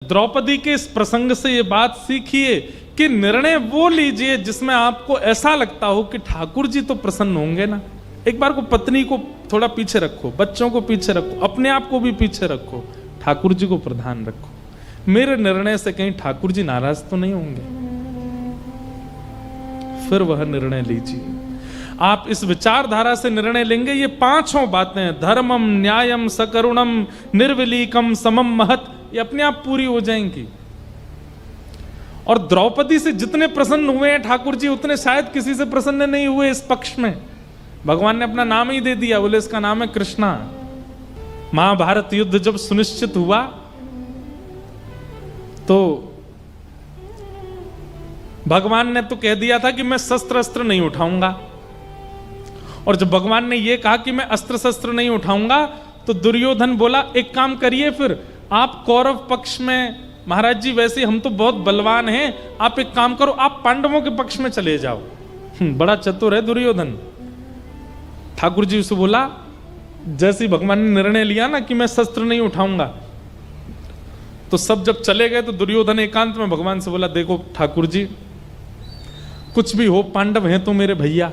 द्रौपदी के इस प्रसंग से ये बात सीखिए कि निर्णय वो लीजिए जिसमें आपको ऐसा लगता हो कि ठाकुर जी तो प्रसन्न होंगे ना। एक बार को पत्नी को थोड़ा पीछे रखो, बच्चों को पीछे रखो, अपने आप को भी पीछे रखो, ठाकुर जी को प्रधान रखो। मेरे निर्णय से कहीं ठाकुर जी नाराज तो नहीं होंगे, फिर वह निर्णय लीजिए। आप इस विचारधारा से निर्णय लेंगे, ये पांचों बातें धर्मम न्यायम सकरुणम निर्विलीकम समम महत, ये अपने आप पूरी हो जाएंगी। और द्रौपदी से जितने प्रसन्न हुए हैं ठाकुर जी, उतने शायद किसी से प्रसन्न नहीं हुए इस पक्ष में। भगवान ने अपना नाम ही दे दिया, बोले इसका नाम है कृष्णा। महाभारत युद्ध जब सुनिश्चित हुआ तो भगवान ने तो कह दिया था कि मैं शस्त्र अस्त्र नहीं उठाऊंगा, और जब भगवान ने यह कहा कि मैं अस्त्र शस्त्र नहीं उठाऊंगा तो दुर्योधन बोला एक काम करिए, फिर आप कौरव पक्ष में, महाराज जी वैसे हम तो बहुत बलवान हैं, आप एक काम करो, आप पांडवों के पक्ष में चले जाओ। बड़ा चतुर है दुर्योधन। ठाकुर जी उसे बोला, जैसे भगवान ने निर्णय लिया ना कि मैं शस्त्र नहीं उठाऊंगा, तो सब जब चले गए तो दुर्योधन एकांत में भगवान से बोला, देखो ठाकुर जी कुछ भी हो, पांडव हैं तो मेरे भैया,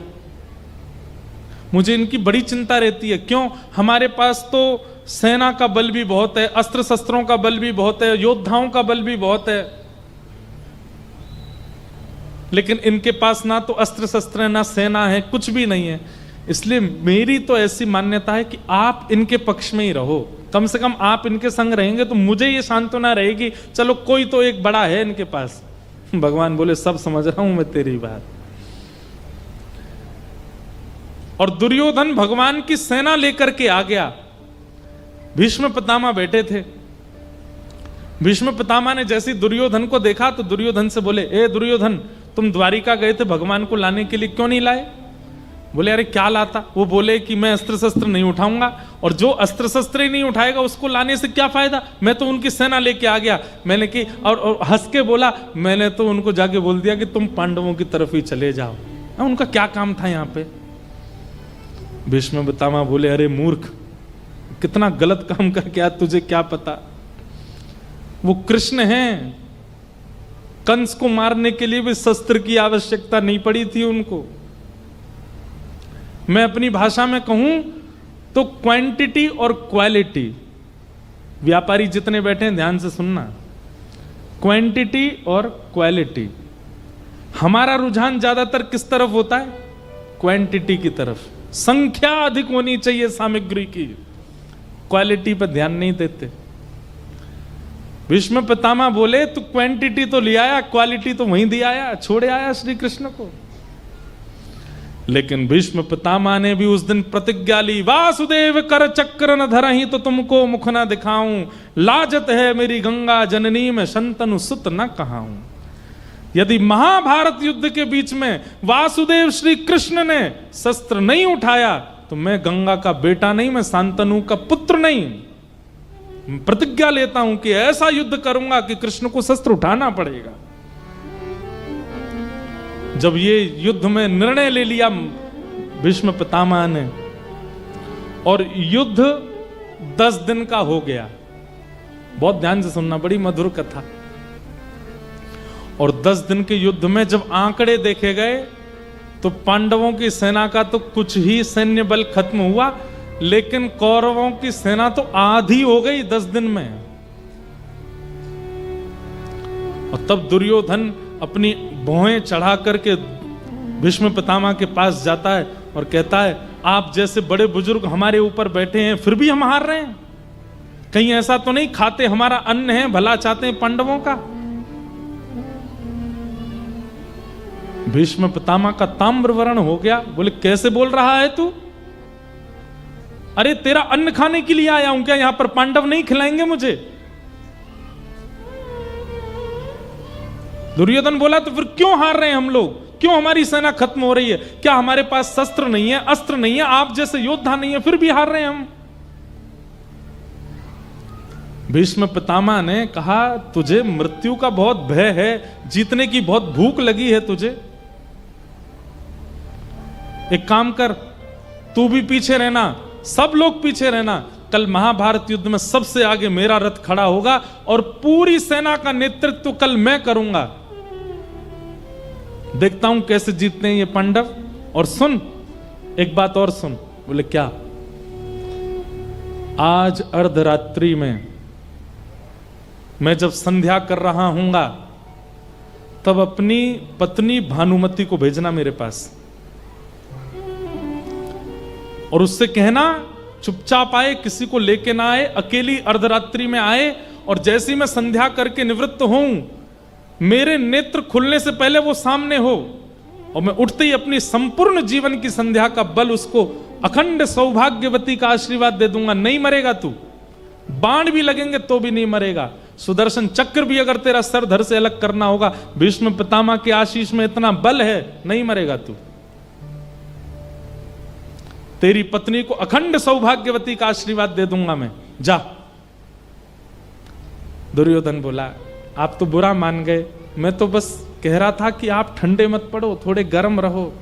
मुझे इनकी बड़ी चिंता रहती है। क्यों? हमारे पास तो सेना का बल भी बहुत है, अस्त्र शस्त्रों का बल भी बहुत है, योद्धाओं का बल भी बहुत है, लेकिन इनके पास ना तो अस्त्र शस्त्र है, ना सेना है, कुछ भी नहीं है। इसलिए मेरी तो ऐसी मान्यता है कि आप इनके पक्ष में ही रहो, कम से कम आप इनके संग रहेंगे तो मुझे ये सांत्वना रहेगी, चलो कोई तो एक बड़ा है इनके पास। भगवान बोले सब समझ रहा हूं मैं तेरी बात। और दुर्योधन भगवान की सेना लेकर के आ गया। भीष्म पितामह बैठे थे। भीष्म पितामह ने जैसे दुर्योधन को देखा तो दुर्योधन से बोले, ए दुर्योधन, तुम द्वारिका गए थे भगवान को लाने के लिए, क्यों नहीं लाए? बोले अरे क्या लाता? वो बोले कि मैं अस्त्र शस्त्र नहीं उठाऊंगा, और जो अस्त्र शस्त्र ही नहीं उठाएगा उसको लाने से क्या फायदा, मैं तो उनकी सेना लेके आ गया। मैंने कि और हंस के बोला, मैंने तो उनको जाके बोल दिया कि तुम पांडवों की तरफ ही चले जाओ, उनका क्या काम था यहाँ पे। भीष्म पितामह बोले, अरे मूर्ख, कितना गलत काम करके आया, तुझे क्या पता, वो कृष्ण हैं, कंस को मारने के लिए भी शस्त्र की आवश्यकता नहीं पड़ी थी उनको। मैं अपनी भाषा में कहूं तो क्वांटिटी और क्वालिटी, व्यापारी जितने बैठे हैं ध्यान से सुनना, क्वांटिटी और क्वालिटी। हमारा रुझान ज्यादातर किस तरफ होता है? क्वांटिटी की तरफ, संख्या अधिक होनी चाहिए सामग्री की, क्वालिटी पर ध्यान नहीं देते। भीष्म पितामह बोले तू क्वांटिटी तो ले आया, क्वालिटी तो वहीं दे आया, छोड़े आया श्री कृष्ण को। लेकिन भीष्म पितामह ने भी उस दिन प्रतिज्ञा ली, वासुदेव कर चक्र न धरहि तो तुमको मुख न दिखाऊं, लाजत है मेरी गंगा जननी में शंतनु सुत न कहाऊं। यदि महाभारत युद्ध के बीच में वासुदेव श्री कृष्ण ने शस्त्र नहीं उठाया तो मैं गंगा का बेटा नहीं, मैं शांतनु का पुत्र नहीं। प्रतिज्ञा लेता हूं कि ऐसा युद्ध करूंगा कि कृष्ण को शस्त्र उठाना पड़ेगा। जब ये युद्ध में निर्णय ले लिया भीष्म पितामह ने, और युद्ध 10 दिन का हो गया, बहुत ध्यान से सुनना, बड़ी मधुर कथा। और 10 दिन के युद्ध में जब आंकड़े देखे गए तो पांडवों की सेना का तो कुछ ही सैन्य बल खत्म हुआ, लेकिन कौरवों की सेना तो आधी हो गई 10 दिन में। और तब दुर्योधन अपनी भौहें चढ़ा करके भीष्म पितामह के पास जाता है और कहता है, आप जैसे बड़े बुजुर्ग हमारे ऊपर बैठे हैं फिर भी हम हार रहे हैं, कहीं ऐसा तो नहीं खाते हमारा अन्न है, भला चाहते हैं पांडवों का। भीष्म पितामह का ताम्रवर्ण हो गया, बोले कैसे बोल रहा है तू? अरे तेरा अन्न खाने के लिए आया हूं क्या, यहां पर पांडव नहीं खिलाएंगे मुझे? दुर्योधन बोला तो फिर क्यों हार रहे हैं हम लोग, क्यों हमारी सेना खत्म हो रही है? क्या हमारे पास शस्त्र नहीं है, अस्त्र नहीं है, आप जैसे योद्धा नहीं है, फिर भी हार रहे हैं हम? भीष्म पितामह ने कहा, तुझे मृत्यु का बहुत भय है, जीतने की बहुत भूख लगी है तुझे। एक काम कर, तू भी पीछे रहना, सब लोग पीछे रहना, कल महाभारत युद्ध में सबसे आगे मेरा रथ खड़ा होगा और पूरी सेना का नेतृत्व कल मैं करूंगा। देखता हूं कैसे जीतते हैं ये पांडव। और सुन, एक बात और सुन। बोले क्या? आज अर्धरात्रि में मैं जब संध्या कर रहा हूंगा तब अपनी पत्नी भानुमति को भेजना मेरे पास और उससे कहना चुपचाप आए, किसी को लेके ना आए, अकेली अर्धरात्रि में आए और जैसी मैं संध्या करके निवृत्त होऊं, मेरे नेत्र खुलने से पहले वो सामने हो और मैं उठते ही अपनी संपूर्ण जीवन की संध्या का बल उसको अखंड सौभाग्यवती का आशीर्वाद दे दूंगा। नहीं मरेगा तू, बाण भी लगेंगे तो भी नहीं मरेगा, सुदर्शन चक्र भी अगर तेरा सर धर से अलग करना होगा, भीष्म पितामह के आशीष में इतना बल है, नहीं मरेगा तू। तेरी पत्नी को अखंड सौभाग्यवती का आशीर्वाद दे दूंगा मैं, जा। दुर्योधन बोला आप तो बुरा मान गए, मैं तो बस कह रहा था कि आप ठंडे मत पड़ो, थोड़े गर्म रहो।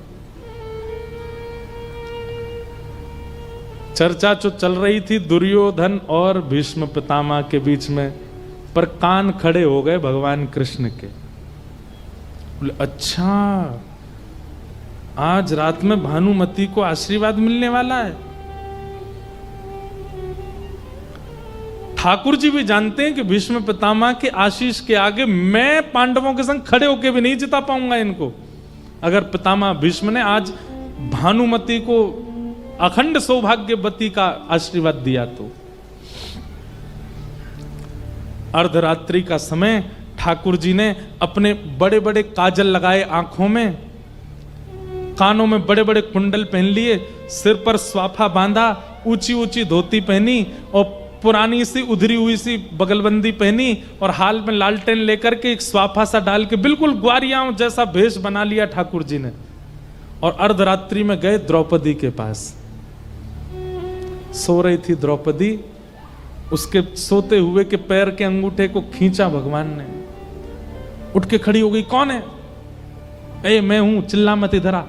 चर्चा जो चल रही थी दुर्योधन और भीष्म पितामह के बीच में, पर कान खड़े हो गए भगवान कृष्ण के। बोले अच्छा, आज रात में भानुमति को आशीर्वाद मिलने वाला है। ठाकुर जी भी जानते हैं कि भीष्म पितामह के आशीष के आगे मैं पांडवों के संग खड़े होके भी नहीं जिता पाऊंगा इनको। अगर पितामह भीष्म ने आज भानुमति को अखंड सौभाग्यवती का आशीर्वाद दिया तो। अर्धरात्रि का समय, ठाकुर जी ने अपने बड़े बड़े काजल लगाए आंखों में, कानों में बड़े बड़े कुंडल पहन लिए, सिर पर स्वाफा बांधा, ऊंची ऊंची धोती पहनी और पुरानी सी उधरी हुई सी बगलबंदी पहनी और हाल में लालटेन लेकर के एक स्वाफा सा डाल के बिल्कुल ग्वारियां जैसा भेष बना लिया ठाकुर जी ने। और अर्धरात्रि में गए द्रौपदी के पास। सो रही थी द्रौपदी, उसके सोते हुए के पैर के अंगूठे को खींचा भगवान ने, उठ के खड़ी हो गई। कौन है? ए मैं हूं, चिल्ला मत इधर आ।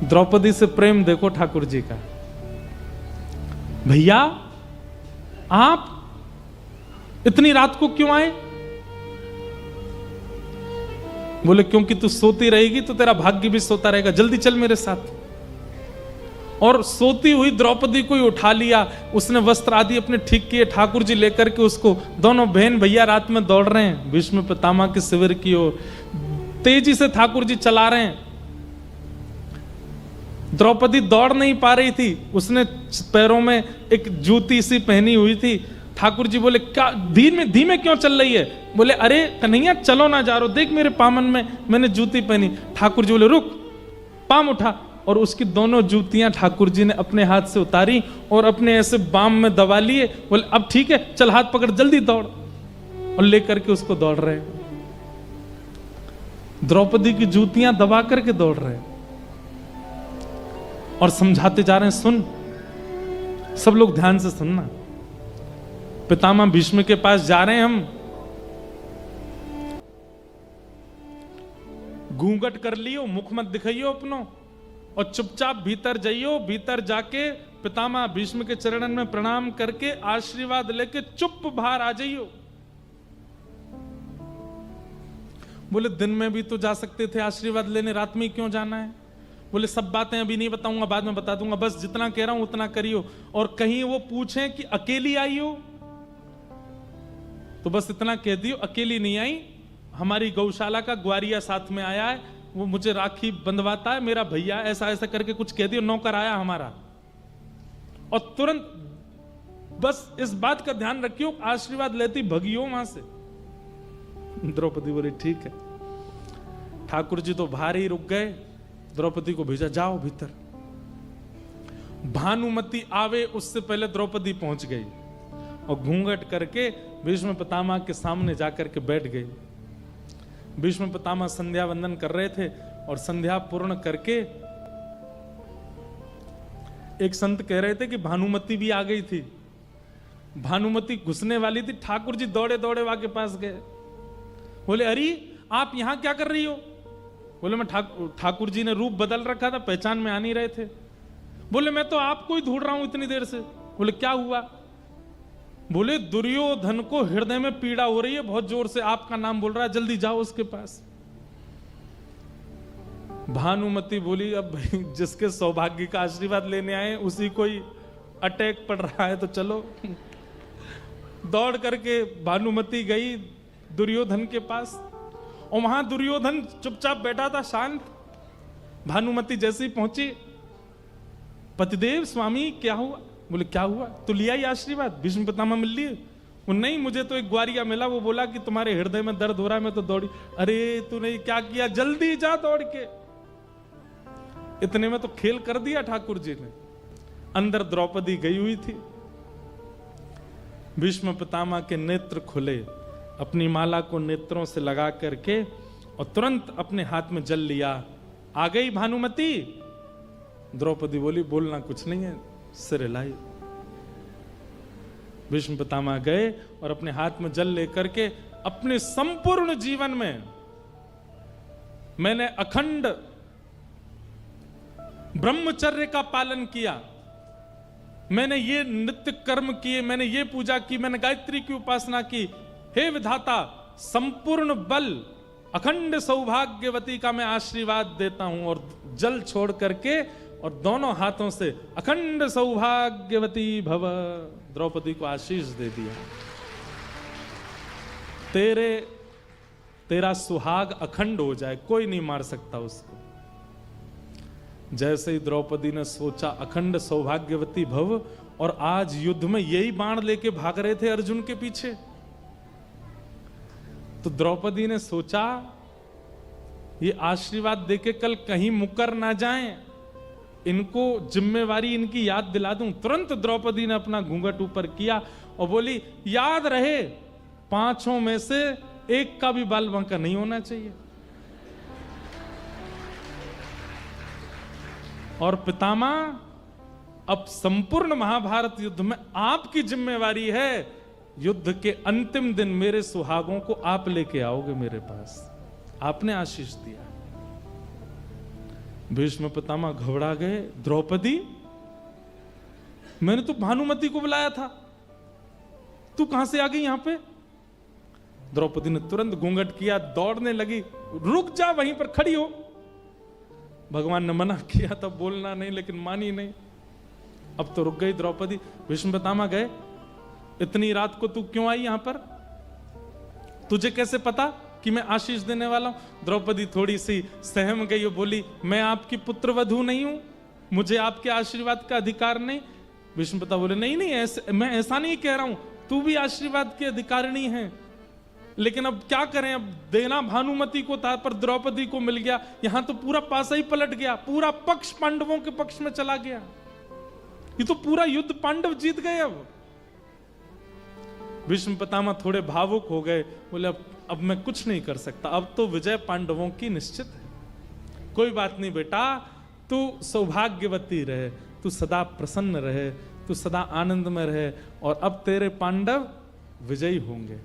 द्रौपदी से प्रेम देखो ठाकुर जी का। भैया आप इतनी रात को क्यों आए? बोले क्योंकि तू सोती रहेगी तो तेरा भाग्य भी सोता रहेगा, जल्दी चल मेरे साथ। और सोती हुई द्रौपदी को ही उठा लिया, उसने वस्त्र आदि अपने ठीक किए, ठाकुर जी लेकर के उसको, दोनों बहन भैया रात में दौड़ रहे हैं भीष्म पितामह के शिविर की ओर, तेजी से ठाकुर जी चला रहे हैं। द्रौपदी दौड़ नहीं पा रही थी, उसने पैरों में एक जूती सी पहनी हुई थी। ठाकुर जी बोले क्या धीमे धीमे क्यों चल रही है? बोले अरे कन्हैया चलो ना जा रो, देख मेरे पामन में मैंने जूती पहनी। ठाकुर जी बोले रुक, पाम उठा और उसकी दोनों जूतियां ठाकुर जी ने अपने हाथ से उतारी और अपने ऐसे बाम में दबा लिए। बोले अब ठीक है, चल हाथ पकड़, जल्दी दौड़। और लेकर के उसको दौड़ रहे हैं, द्रौपदी की जूतियां दबा करके दौड़ रहे हैं और समझाते जा रहे हैं। सुन, सब लोग ध्यान से सुनना। पितामह भीष्म के पास जा रहे हैं हम, घूंघट कर लियो, मुख मत दिखाइयो अपनो और चुपचाप भीतर जाइयो। भीतर जाके पितामह भीष्म के चरणन में प्रणाम करके आशीर्वाद लेके चुप बाहर आ जाइयो। बोले दिन में भी तो जा सकते थे आशीर्वाद लेने, रात में क्यों जाना है? बोले सब बातें अभी नहीं बताऊंगा, बाद में बता दूंगा, बस जितना कह रहा हूं उतना करियो। और कहीं वो पूछें कि अकेली आई हो तो बस इतना कह दियो अकेली नहीं आई, हमारी गौशाला का ग्वारिया साथ में आया है, वो मुझे राखी बंधवाता है, मेरा भैया, ऐसा ऐसा करके कुछ कह दियो, नौकर आया हमारा। और तुरंत बस इस बात का ध्यान रखियो, आशीर्वाद लेती भगियो वहां से। द्रौपदी बोली ठीक है। ठाकुर जी तो बाहर ही रुक गए, द्रौपदी को भेजा जाओ भीतर। भानुमति आवे उससे पहले द्रौपदी पहुंच गई और घूंघट करके भीष्म पितामह के सामने जाकर के बैठ गई। भीष्म पितामह संध्या वंदन कर रहे थे और संध्या पूर्ण करके एक संत कह रहे थे कि भानुमति भी आ गई थी। भानुमति घुसने वाली थी, ठाकुर जी दौड़े दौड़े वहां के पास गए। बोले अरे आप यहां क्या कर रही हो? बोले मैं ठाकुर जी ने रूप बदल रखा था, पहचान में आ नहीं रहे थे। बोले मैं तो आपको ही ढूंढ रहा हूं इतनी देर से। बोले क्या हुआ? बोले दुर्योधन को हृदय में पीड़ा हो रही है, बहुत जोर से आपका नाम बोल रहा है, जल्दी जाओ उसके पास। भानुमति बोली अब भाई जिसके सौभाग्य का आशीर्वाद लेने आए उसी को ही अटैक पड़ रहा है तो चलो। दौड़ करके भानुमति गई दुर्योधन के पास, और वहां दुर्योधन चुपचाप बैठा था, शांत। भानुमति जैसे ही पहुंची, पतिदेव स्वामी क्या हुआ? बोले क्या हुआ? तो लिया ही आशीर्वाद, भीष्म पितामह मिल लिए? वो नहीं, मुझे तो एक ग्वारिया मिला, वो बोला कि तुम्हारे हृदय में दर्द हो रहा है, मैं तो दौड़ी। अरे तूने क्या किया? जल्दी जा दौड़ के। इतने में तो खेल कर दिया ठाकुर जी ने। अंदर द्रौपदी गई हुई थी। भीष्म पितामह के नेत्र खुले, अपनी माला को नेत्रों से लगा करके और तुरंत अपने हाथ में जल लिया। आ गई भानुमति? द्रौपदी बोली बोलना कुछ नहीं है, सिर हिलाई। भीष्म पितामह गए और अपने हाथ में जल लेकर के अपने संपूर्ण जीवन में मैंने अखंड ब्रह्मचर्य का पालन किया, मैंने ये नित्य कर्म किए, मैंने ये पूजा की, मैंने गायत्री की उपासना की। हे विधाता, संपूर्ण बल अखंड सौभाग्यवती का मैं आशीर्वाद देता हूं। और जल छोड़ करके और दोनों हाथों से अखंड सौभाग्यवती भव, द्रौपदी को आशीष दे दिया। तेरा सुहाग अखंड हो जाए, कोई नहीं मार सकता उसको। जैसे ही द्रौपदी ने सोचा अखंड सौभाग्यवती भव, और आज युद्ध में यही बाण लेके भाग रहे थे अर्जुन के पीछे, तो द्रौपदी ने सोचा ये आशीर्वाद देके कल कहीं मुकर ना जाएं, इनको जिम्मेवारी इनकी याद दिला दूं। तुरंत द्रौपदी ने अपना घूंघट ऊपर किया और बोली याद रहे, पांचों में से एक का भी बाल बांका नहीं होना चाहिए। और पितामह, अब संपूर्ण महाभारत युद्ध में आपकी जिम्मेवारी है, युद्ध के अंतिम दिन मेरे सुहागों को आप लेके आओगे मेरे पास। आपने आशीष दिया। भीष्म पितामह घबरा गए। द्रौपदी, मैंने तो भानुमति को बुलाया था, तू कहां से आ गई यहां पे? द्रौपदी ने तुरंत घूंघट किया, दौड़ने लगी। रुक जा, वहीं पर खड़ी हो। भगवान ने मना किया तब बोलना नहीं, लेकिन मानी नहीं। अब तो रुक गई द्रौपदी। भीष्म पितामह गए, इतनी रात को तू क्यों आई यहां पर? तुझे कैसे पता कि मैं आशीष देने वाला हूं? द्रौपदी थोड़ी सी सहम गई और बोली मैं आपकी पुत्रवधू नहीं हूं, मुझे आपके आशीर्वाद का अधिकार नहीं। भीष्म पिता बोले नहीं नहीं, ऐसे मैं ऐसा नहीं कह रहा हूं, तू भी आशीर्वाद की अधिकारिणी है, लेकिन अब क्या करें, अब देना भानुमति को था पर द्रौपदी को मिल गया। यहां तो पूरा पासा ही पलट गया, पूरा पक्ष पांडवों के पक्ष में चला गया। ये तो पूरा युद्ध पांडव जीत गए। अब भीष्म पितामह थोड़े भावुक हो गए, बोले अब मैं कुछ नहीं कर सकता, अब तो विजय पांडवों की निश्चित है। कोई बात नहीं बेटा, तू सौभाग्यवती रहे, तू सदा प्रसन्न रहे, तू सदा आनंद में रहे, और अब तेरे पांडव विजयी होंगे।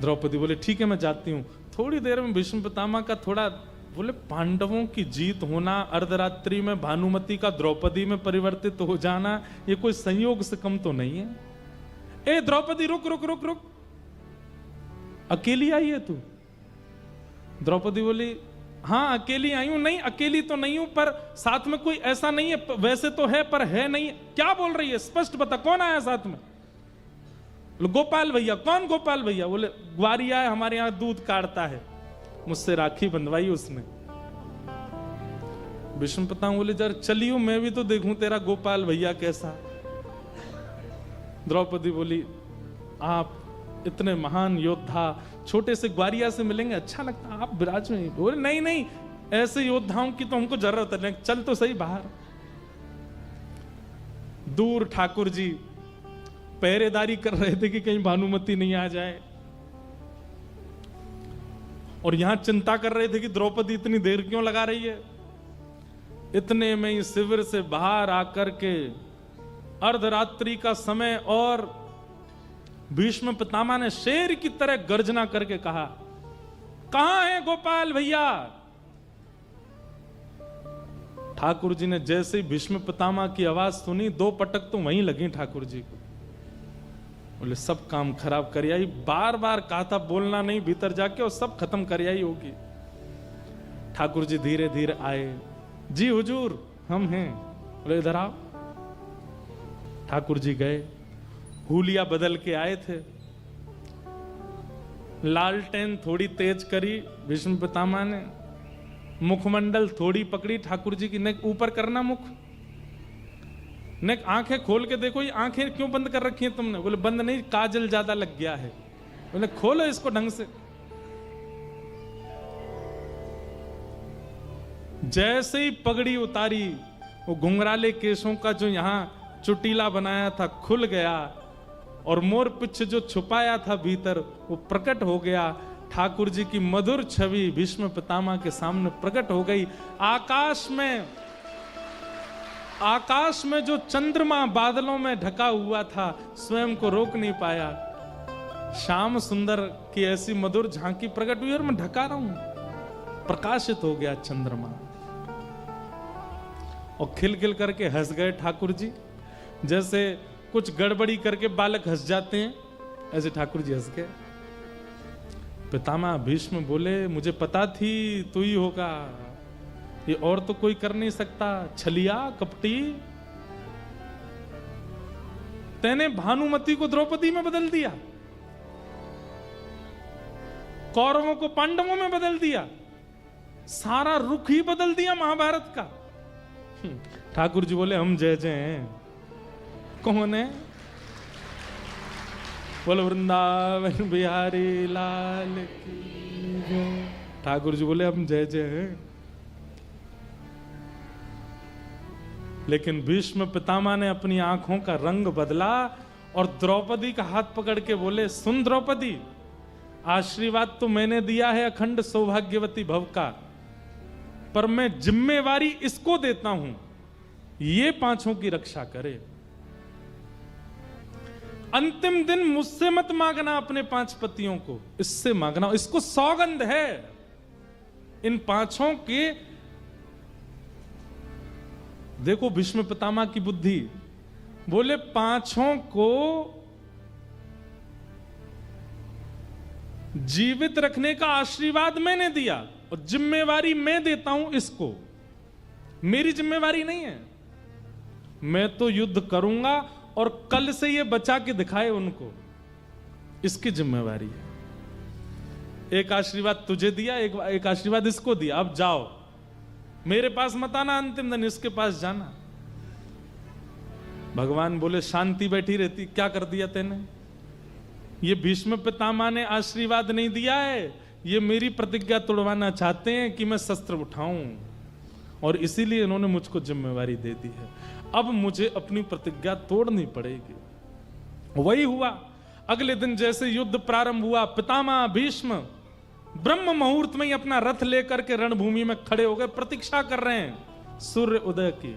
द्रौपदी बोले ठीक है मैं जाती हूं। थोड़ी देर में भीष्म पितामह का थोड़ा, बोले पांडवों की जीत होना, अर्धरात्रि में भानुमति का द्रौपदी में परिवर्तित हो जाना, ये कोई संयोग से कम तो नहीं है। ए द्रौपदी रुक रुक रुक रुक, अकेली आई है तू? द्रौपदी बोली हाँ अकेली आई हूं। नहीं अकेली तो नहीं हूं, पर साथ में कोई ऐसा नहीं है, वैसे तो है पर है नहीं। क्या बोल रही है, स्पष्ट बता, कौन आया साथ में? गोपाल भैया। कौन गोपाल भैया? बोले ग्वारिया है, हमारे यहां दूध काटता है, मुझसे राखी बंधवाई उसने। भीष्म पितामह बोले जरा चलियो, मैं भी तो देखूं तेरा गोपाल भैया कैसा। द्रौपदी बोली आप इतने महान योद्धा छोटे से ग्वारिया से मिलेंगे, अच्छा लगता, आप विराज में। बोले नहीं नहीं, ऐसे योद्धाओं की तो हमको जरूरत है, चल तो सही बाहर। दूर ठाकुर जी पहरेदारी कर रहे थे कि कहीं भानुमति नहीं आ जाए, और यहां चिंता कर रहे थे कि द्रौपदी इतनी देर क्यों लगा रही है। इतने में ही शिविर से बाहर आकर के अर्धरात्रि का समय, और भीष्म पितामह ने शेर की तरह गर्जना करके कहा कहां है गोपाल भैया? ठाकुर जी ने जैसे ही भीष्म पितामह की आवाज सुनी, 2 पटक तो वहीं लगी ठाकुर जी को। बोले सब काम खराब कर आई, बार बार कहा था बोलना नहीं भीतर जाके, और सब खत्म कर आई होगी। ठाकुर जी धीरे धीरे आए, जी हुजूर हम हैं। बोले इधर आओ। ठाकुर जी गए, हुलिया बदल के आए थे, लालटेन थोड़ी तेज करी भीष्म पितामह ने, मुखमंडल थोड़ी पकड़ी ठाकुर जी की, नेक ऊपर करना मुख, नेक आंखें खोल के देखो, ये आंखें क्यों बंद कर रखी हैं तुमने? बोले बंद नहीं, काजल ज्यादा लग गया है। बोले खोलो इसको ढंग से। जैसे ही पगड़ी उतारी, वो घुंघराले केशों का जो यहां चुटीला बनाया था खुल गया, और मोर पिछ जो छुपाया था भीतर वो प्रकट हो गया। ठाकुर जी की मधुर छवि भीष्म पितामह के सामने प्रकट हो गई। आकाश में जो चंद्रमा बादलों में ढका हुआ था, स्वयं को रोक नहीं पाया। श्याम सुंदर की ऐसी मधुर झांकी प्रकट हुई, और मैं ढका रहा हूं, प्रकाशित हो गया चंद्रमा। और खिलखिल करके हंस गए ठाकुर जी, जैसे कुछ गड़बड़ी करके बालक हंस जाते हैं, ऐसे ठाकुर जी हंस गए। पितामह भीष्म बोले मुझे पता थी तू ही होगा, ये और तो कोई कर नहीं सकता। छलिया कपटी, तैने भानुमति को द्रौपदी में बदल दिया, कौरवों को पांडवों में बदल दिया, सारा रुख ही बदल दिया महाभारत का। ठाकुर जी बोले हम जय जय हैं। कौन है? बोले वृंदावन बिहारी लाल की जय। ठाकुर जी बोले हम जय जय हैं। लेकिन भीष्म पितामह ने अपनी आंखों का रंग बदला और द्रौपदी का हाथ पकड़ के बोले सुन द्रौपदी, आशीर्वाद तो मैंने दिया है अखंड सौभाग्यवती भव का, पर मैं जिम्मेवारी इसको देता हूं, ये 5 की रक्षा करे। अंतिम दिन मुझसे मत मांगना अपने 5 पतियों को, इससे मांगना, इसको सौगंध है इन 5 के। देखो भीष्म पितामह की बुद्धि, बोले 5 को जीवित रखने का आशीर्वाद मैंने दिया और जिम्मेवारी मैं देता हूं इसको, मेरी जिम्मेवारी नहीं है। मैं तो युद्ध करूंगा और कल से ये बचा के दिखाए उनको, इसकी जिम्मेवारी है। एक आशीर्वाद तुझे दिया, एक आशीर्वाद इसको दिया, अब जाओ, मेरे पास मत आना, अंतिम दिन इसके पास जाना। भगवान बोले शांति बैठी रहती, क्या कर दिया तेने? ये भीष्म पितामह ने आशीर्वाद नहीं दिया है, ये मेरी प्रतिज्ञा तोड़वाना चाहते हैं कि मैं शस्त्र उठाऊं, और इसीलिए इन्होंने मुझको जिम्मेवारी दे दी है। अब मुझे अपनी प्रतिज्ञा तोड़नी पड़ेगी। वही हुआ। अगले दिन जैसे युद्ध प्रारंभ हुआ, पितामह भीष्म ब्रह्म मुहूर्त में ही अपना रथ लेकर के रणभूमि में खड़े हो गए, प्रतीक्षा कर रहे हैं सूर्य उदय की।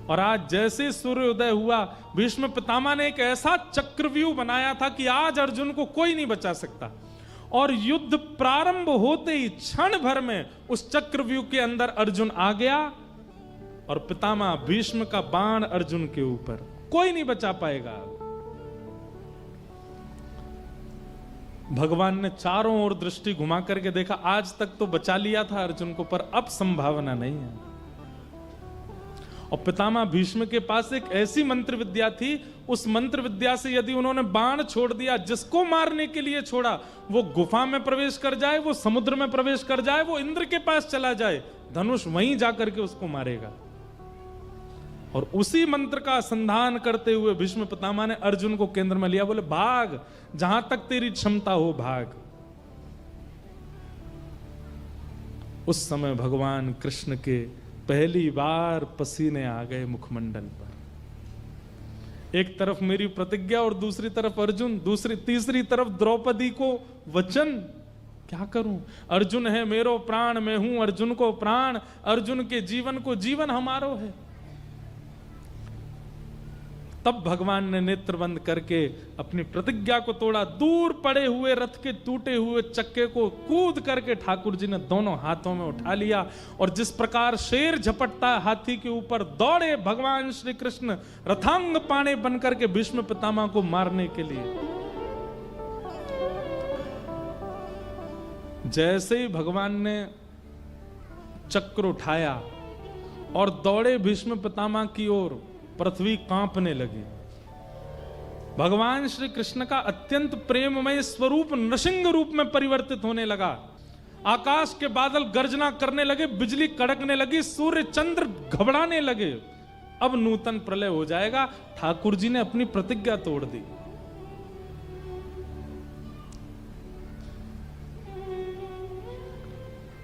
और आज जैसे सूर्य उदय हुआ, भीष्म पितामह ने एक ऐसा चक्रव्यूह बनाया था कि आज अर्जुन को कोई नहीं बचा सकता, और युद्ध प्रारंभ होते ही क्षण भर में उस चक्रव्यूह के अंदर अर्जुन आ गया, और पितामह भीष्म का बाण अर्जुन के ऊपर, कोई नहीं बचा पाएगा। भगवान ने चारों ओर दृष्टि घुमा करके देखा, आज तक तो बचा लिया था अर्जुन को, पर अब संभावना नहीं है। और पितामह भीष्म के पास एक ऐसी मंत्र विद्या थी, उस मंत्र विद्या से यदि उन्होंने बाण छोड़ दिया, जिसको मारने के लिए छोड़ा, वो गुफा में प्रवेश कर जाए, वो समुद्र में प्रवेश कर जाए, वो इंद्र के पास चला जाए, धनुष वहीं जाकर के उसको मारेगा। और उसी मंत्र का संधान करते हुए भीष्म पितामह ने अर्जुन को केंद्र में लिया, बोले भाग, जहां तक तेरी क्षमता हो भाग। उस समय भगवान कृष्ण के पहली बार पसीने आ गए मुखमंडल पर। एक तरफ मेरी प्रतिज्ञा और दूसरी तरफ अर्जुन, तीसरी तरफ द्रौपदी को वचन। क्या करूं? अर्जुन है मेरो प्राण, मैं हूं अर्जुन को प्राण, अर्जुन के जीवन को जीवन हमारो है। तब भगवान ने नेत्र बंद करके अपनी प्रतिज्ञा को तोड़ा। दूर पड़े हुए रथ के टूटे हुए चक्के को कूद करके ठाकुर जी ने दोनों हाथों में उठा लिया, और जिस प्रकार शेर झपटता है हाथी के ऊपर, दौड़े भगवान श्री कृष्ण रथांग पाणे बनकर के भीष्म पितामह को मारने के लिए। जैसे ही भगवान ने चक्र उठाया और दौड़े भीष्म पितामह की ओर, पृथ्वी कांपने लगी। भगवान श्री कृष्ण का अत्यंत प्रेममय स्वरूप नृसिंह रूप में परिवर्तित होने लगा। आकाश के बादल गर्जना करने लगे, बिजली कड़कने लगी, सूर्य चंद्र घबराने लगे। अब नूतन प्रलय हो जाएगा। ठाकुर जी ने अपनी प्रतिज्ञा तोड़ दी।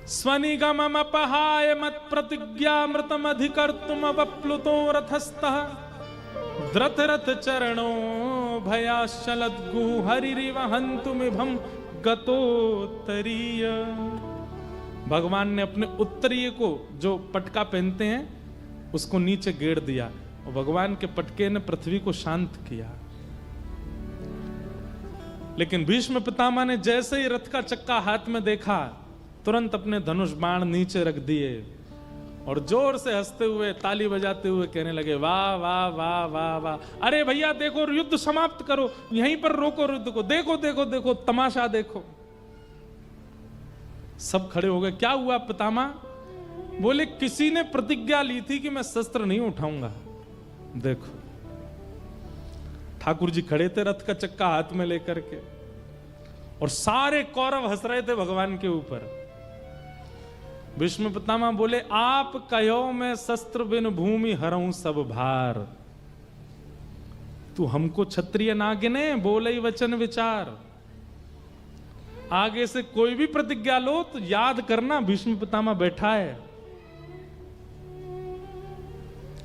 स्वनिगममपहाय मत प्रतिज्ञा मृतम अधिकर्तुम वप्लुतो रथस्थः द्रथ रथ चरणो भयाश्चलद्गु हरिरिवहन्तुमिभं गतोत्तरीय। भगवान ने अपने उत्तरीय को, जो पटका पहनते हैं, उसको नीचे गेड़ दिया, और भगवान के पटके ने पृथ्वी को शांत किया। लेकिन भीष्म पितामह ने जैसे ही रथ का चक्का हाथ में देखा, तुरंत अपने धनुष बाण नीचे रख दिए और जोर से हंसते हुए, ताली बजाते हुए कहने लगे, वाह वाह वाह वाह वाह, अरे भैया देखो, युद्ध समाप्त करो, यहीं पर रोको युद्ध को, देखो देखो देखो तमाशा देखो। सब खड़े हो गए। क्या हुआ पितामह? बोले, किसी ने प्रतिज्ञा ली थी कि मैं शस्त्र नहीं उठाऊंगा। देखो, ठाकुर जी खड़े थे रथ का चक्का हाथ में लेकर के, और सारे कौरव हंस रहे थे भगवान के ऊपर। भीष्म पितामह बोले, आप कहो मैं शस्त्र बिन भूमि हरऊं सब भार। तू हमको क्षत्रिय ना गिने, बोले वचन विचार। आगे से कोई भी प्रतिज्ञा लो तो याद करना भीष्म पितामह बैठा है।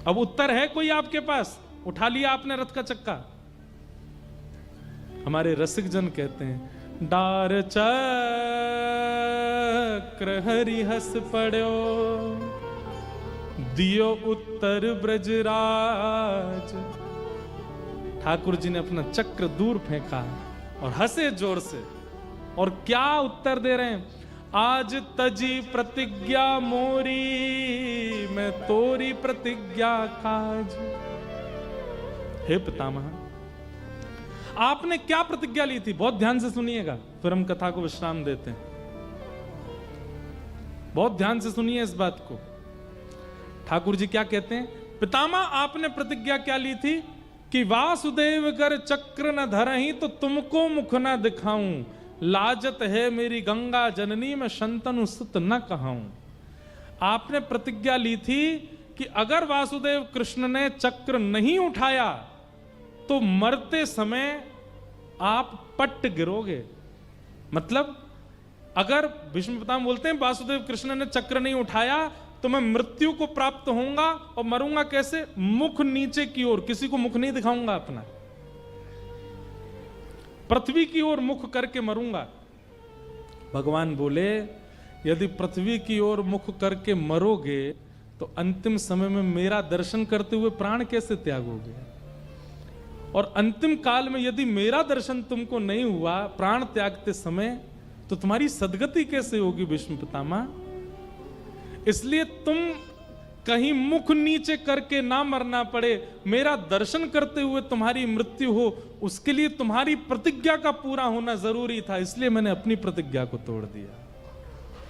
अब उत्तर है कोई आपके पास? उठा लिया आपने रथ का चक्का। हमारे रसिक जन कहते हैं, डार चक्र हरि हस पड़ो, दियो उत्तर ब्रजराज। ठाकुर जी ने अपना चक्र दूर फेंका और हंसे जोर से, और क्या उत्तर दे रहे हैं, आज तजी प्रतिज्ञा मोरी, मैं तोरी प्रतिज्ञा काज। हे पितामह, आपने क्या प्रतिज्ञा ली थी? बहुत ध्यान से सुनिएगा, फिर हम कथा को विश्राम देते हैं। बहुत ध्यान से सुनिए इस बात को। ठाकुर जी क्या कहते हैं? पितामह, आपने प्रतिज्ञा क्या ली थी कि वासुदेव कर चक्र न धरहीं तो तुमको मुख न दिखाऊं, लाजत है मेरी गंगा जननी में शंतनु सुत न कहाऊं। आपने प्रतिज्ञा ली थी कि अगर वासुदेव कृष्ण ने चक्र नहीं उठाया तो मरते समय आप पट्ट गिरोगे। मतलब अगर भीष्म पितामह बोलते हैं वासुदेव कृष्ण ने चक्र नहीं उठाया तो मैं मृत्यु को प्राप्त होऊंगा, और मरूंगा कैसे? मुख नीचे की ओर, किसी को मुख नहीं दिखाऊंगा अपना, पृथ्वी की ओर मुख करके मरूंगा। भगवान बोले, यदि पृथ्वी की ओर मुख करके मरोगे तो अंतिम समय में मेरा दर्शन करते हुए प्राण कैसे त्यागोगे? और अंतिम काल में यदि मेरा दर्शन तुमको नहीं हुआ प्राण त्यागते समय, तो तुम्हारी सदगति कैसे होगी भीष्म पितामह? इसलिए तुम कहीं मुख नीचे करके ना मरना पड़े, मेरा दर्शन करते हुए तुम्हारी मृत्यु हो, उसके लिए तुम्हारी प्रतिज्ञा का पूरा होना जरूरी था। इसलिए मैंने अपनी प्रतिज्ञा को तोड़ दिया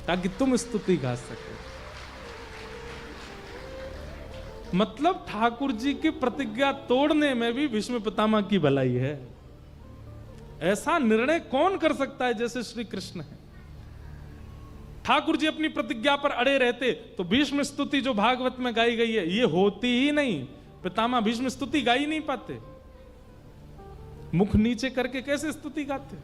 ताकि तुम स्तुति गा सके। मतलब ठाकुर जी की प्रतिज्ञा तोड़ने में भी भीष्म पितामह की भलाई है। ऐसा निर्णय कौन कर सकता है जैसे श्री कृष्ण है। ठाकुर जी अपनी प्रतिज्ञा पर अड़े रहते तो भीष्म स्तुति जो भागवत में गाई गई है ये होती ही नहीं। पितामह भीष्म स्तुति गा ही नहीं पाते, मुख नीचे करके कैसे स्तुति गाते।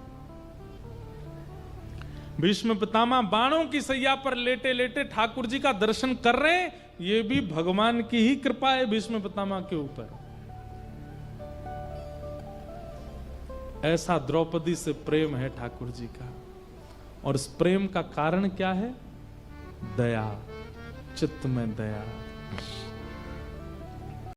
भीष्म पितामह बाणों की सैया पर लेटे लेटे ठाकुर जी का दर्शन कर रहे हैं, ये भी भगवान की ही कृपा है भीष्म पितामह के ऊपर। ऐसा द्रौपदी से प्रेम है ठाकुर जी का, और इस प्रेम का कारण क्या है? दया, चित्त में दया।